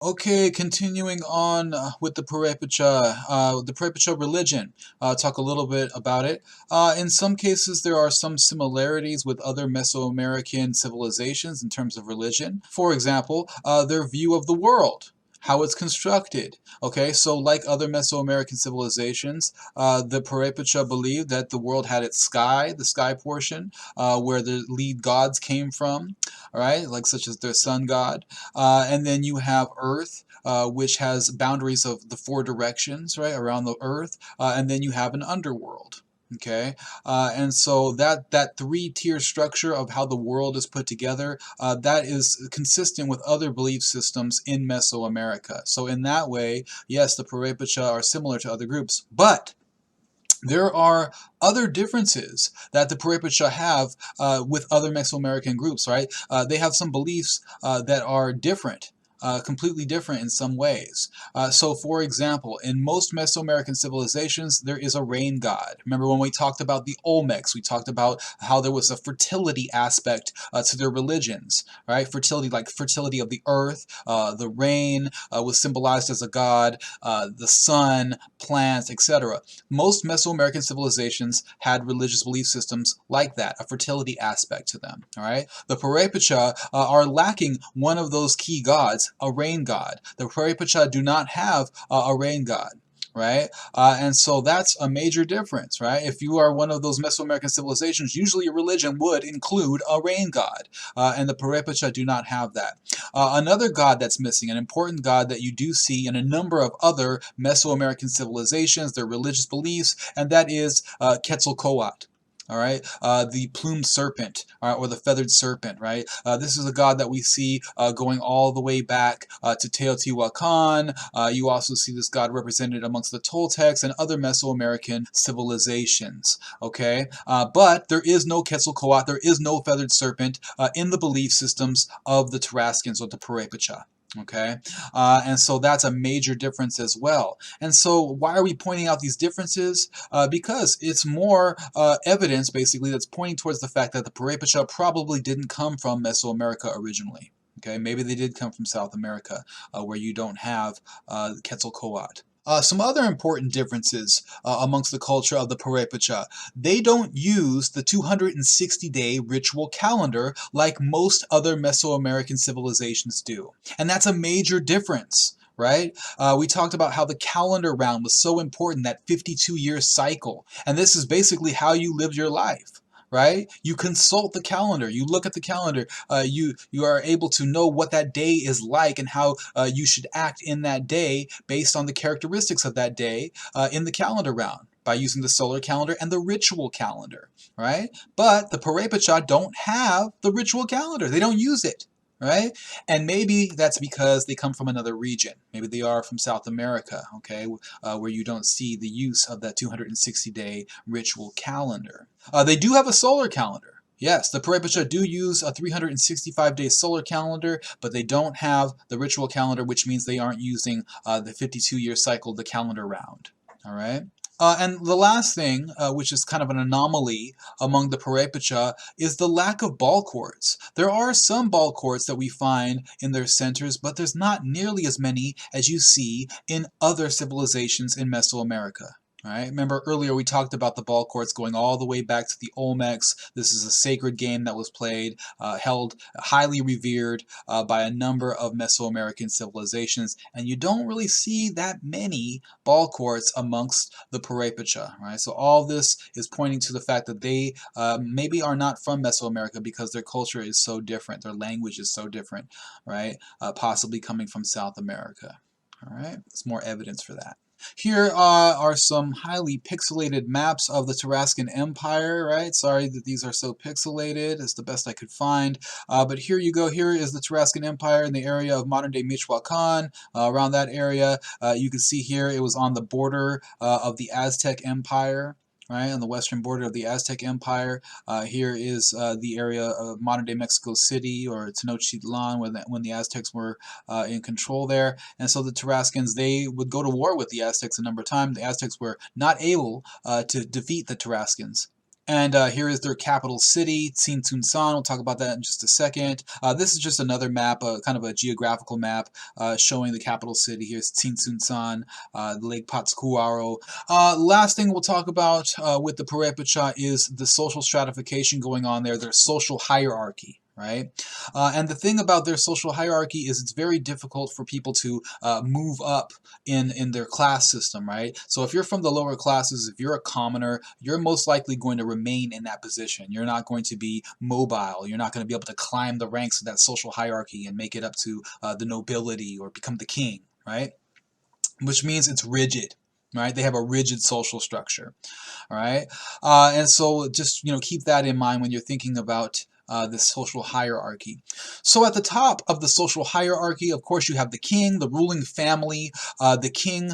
Okay, continuing on with the Purepecha religion. Talk a little bit about it. In some cases, there are some similarities with other Mesoamerican civilizations in terms of religion. For example, their view of the world, how it's constructed. Okay, so like other Mesoamerican civilizations, the Purepecha believed that the world had its sky, the sky portion, where the lead gods came from. All right, like such as their sun god. And then you have Earth, which has boundaries of the four directions, right, around the Earth. And then you have an underworld. Okay, and so that three-tier structure of how the world is put together, that is consistent with other belief systems in Mesoamerica. So in that way, yes, the Purepecha are similar to other groups, but there are other differences that the Purepecha have with other Mesoamerican groups, right? They have some beliefs that are different. Completely different in some ways. So, for example, in most Mesoamerican civilizations, there is a rain god. Remember when we talked about the Olmecs, we talked about how there was a fertility aspect to their religions, right? Fertility, like fertility of the earth, the rain was symbolized as a god, the sun, plants, etc. Most Mesoamerican civilizations had religious belief systems like that, a fertility aspect to them. All right, the Purepecha are lacking one of those key gods, a rain god. The Purepecha do not have a rain god. Right, and so that's a major difference, right? If you are one of those Mesoamerican civilizations, usually your religion would include a rain god, and the Purepecha do not have that. Another god that's missing, an important god that you do see in a number of other Mesoamerican civilizations, their religious beliefs, and that is Quetzalcoatl. All right, the plumed serpent, or the feathered serpent, right? This is a god that we see going all the way back to Teotihuacan. You also see this god represented amongst the Toltecs and other Mesoamerican civilizations. Okay, but there is no Quetzalcoatl, there is no feathered serpent in the belief systems of the Tarascans or the Purepecha. Okay, and so that's a major difference as well. And so, why are we pointing out these differences? Because it's more evidence, basically, that's pointing towards the fact that the Purepecha probably didn't come from Mesoamerica originally. Okay, maybe they did come from South America, where you don't have Quetzalcoatl. Some other important differences amongst the culture of the Purepecha. They don't use the 260-day ritual calendar like most other Mesoamerican civilizations do. And that's a major difference, right? We talked about how the calendar round was so important, that 52-year cycle. And this is basically how you live your life. Right? You consult the calendar. You look at the calendar. You are able to know what that day is like and how you should act in that day based on the characteristics of that day in the calendar round by using the solar calendar and the ritual calendar, right? But the Purepecha don't have the ritual calendar. They don't use it, right? And maybe that's because they come from another region. Maybe they are from South America, okay, where you don't see the use of that 260-day ritual calendar. They do have a solar calendar. Yes, the Purepecha do use a 365-day solar calendar, but they don't have the ritual calendar, which means they aren't using the 52-year cycle, the calendar round. All right? And the last thing, which is kind of an anomaly among the Purepecha, is the lack of ball courts. There are some ball courts that we find in their centers, but there's not nearly as many as you see in other civilizations in Mesoamerica. All right. Remember earlier we talked about the ball courts going all the way back to the Olmecs. This is a sacred game that was played, held, highly revered by a number of Mesoamerican civilizations, and you don't really see that many ball courts amongst the Purepecha. Right. So all this is pointing to the fact that they maybe are not from Mesoamerica because their culture is so different, their language is so different, right? Possibly coming from South America. All right. There's more evidence for that. Here are some highly pixelated maps of the Tarascan Empire, right? Sorry that these are so pixelated. It's the best I could find. But here you go. Here is the Tarascan Empire in the area of modern-day Michoacan. Around that area, you can see here it was on the border of the Aztec Empire. Right, on the western border of the Aztec Empire. Here is the area of modern-day Mexico City, or Tenochtitlan, when the Aztecs were in control there. And so the Tarascans, they would go to war with the Aztecs a number of times. The Aztecs were not able to defeat the Tarascans. And here is their capital city, Tsinsunsan. We'll talk about that in just a second. This is just another map, kind of a geographical map showing the capital city. Here's Tsinsunsan, Lake Pátzcuaro. Last thing we'll talk about with the Purepecha is the social stratification going on there, their social hierarchy. Right? And the thing about their social hierarchy is it's very difficult for people to move up in their class system, right? So if you're from the lower classes, if you're a commoner, you're most likely going to remain in that position. You're not going to be mobile. You're not going to be able to climb the ranks of that social hierarchy and make it up to the nobility or become the king, right? Which means it's rigid. Right? They have a rigid social structure. All right? And so just keep that in mind when you're thinking about this social hierarchy. So at the top of the social hierarchy, of course, you have the king, the ruling family. The king,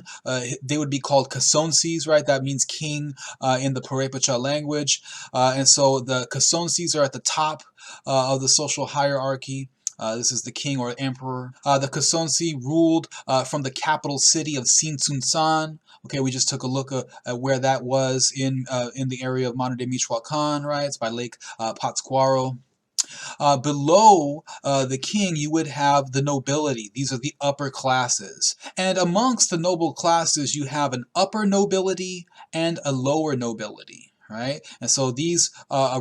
they would be called Kasonsis, right? That means king in the Purepecha language. And so the Kasonsis are at the top of the social hierarchy. This is the king or emperor. The Kasonsi ruled from the capital city of Tsinsunsan. Okay, we just took a look at where that was in the area of modern-day Michoacan, right? It's by Lake Pátzcuaro. Below the king, you would have the nobility. These are the upper classes. And amongst the noble classes, you have an upper nobility and a lower nobility. Right? And so these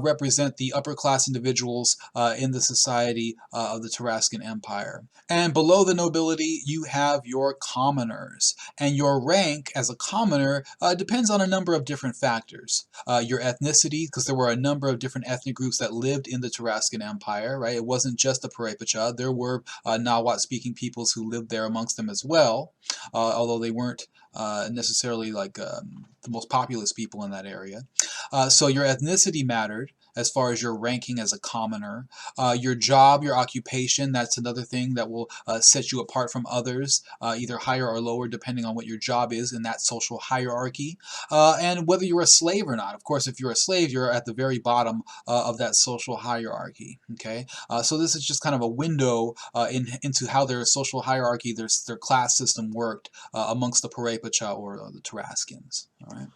represent the upper class individuals in the society of the Tarascan Empire. And below the nobility, you have your commoners. And your rank as a commoner depends on a number of different factors. Your ethnicity, because there were a number of different ethnic groups that lived in the Tarascan Empire, right? It wasn't just the Purepecha. There were Nahuatl-speaking peoples who lived there amongst them as well, although they weren't necessarily like the most populous people in that area. So your ethnicity mattered as far as your ranking as a commoner. Your job, your occupation, that's another thing that will set you apart from others, either higher or lower depending on what your job is in that social hierarchy. And whether you're a slave or not. Of course, if you're a slave, you're at the very bottom of that social hierarchy. Okay, so this is just kind of a window into how their social hierarchy, their class system worked amongst the Purepecha or the Tarascans. All right.